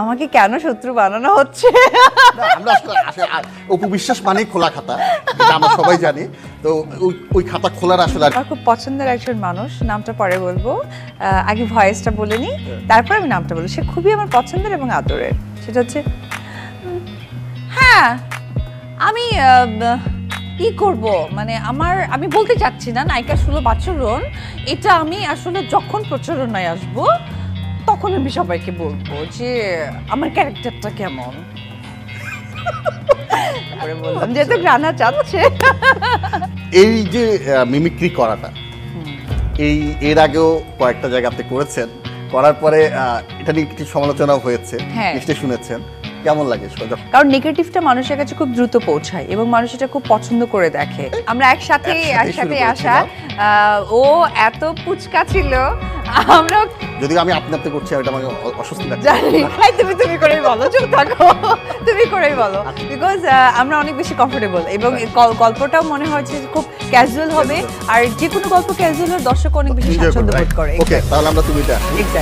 আমাকে কেন শত্রু বানানো হচ্ছে? না, আমরা আসলে অপু বিশ্বাস মানেই খোলা খাতা, এটা আমরা সবাই জানি। তো ওই খাতা খোলার আসলে আমার খুব পছন্দের একজন মানুষ, নামটা পরে বলবো, আগে ভয়েসটা বলে নি, তারপর আমি নামটা বলবো। সে খুবই আমার পছন্দের এবং আদরের। সেটা হচ্ছে হ্যাঁ, আমি কি করব, মানে আমি বলতে চাচ্ছি না নায়িকা সুলভ আচরণ, এটা আমি আসলে যখন প্রচারণায় আসব তখন আমি সবাইকে বলবো যে আমার ক্যারেক্টারটা কেমন। তারপরে বললাম যেহেতু গ্রানা চাচ্ছে। এই যে মিমিক্রি করাটা, এর আগেও কয়েকটা জায়গা আপনি করেছেন, করার পরে এটা নিয়ে কিছু সমালোচনা হয়েছে, হ্যাঁ। নিশ্চয়ই শুনেছেন। কেমন লাগে? কারণ নেগেটিভটা মানুষের কাছে খুব দ্রুত পৌঁছায় এবং মানুষ এটা খুব পছন্দ করে দেখে। আমরা একসাথে আসা, ও এত পুচকা ছিল, আমরা যদিও আমি আপনি করছি, এটা আমাকে অস্বস্তি লাগছে। জানি তুমি করেই বলো, চুপ থাকো, তুমি করেই বলো, বিকজ আমরা অনেক বেশি কমফোর্টেবল এবং গল্পটাও মনে হচ্ছে খুব ক্যাজুয়াল হবে, আর যে কোনো গল্প ক্যাজুয়াল হলে দর্শক অনেক বেশি স্বাচ্ছন্দ্য বোধ করে। ওকে, তাহলে আমরা তুমি এটা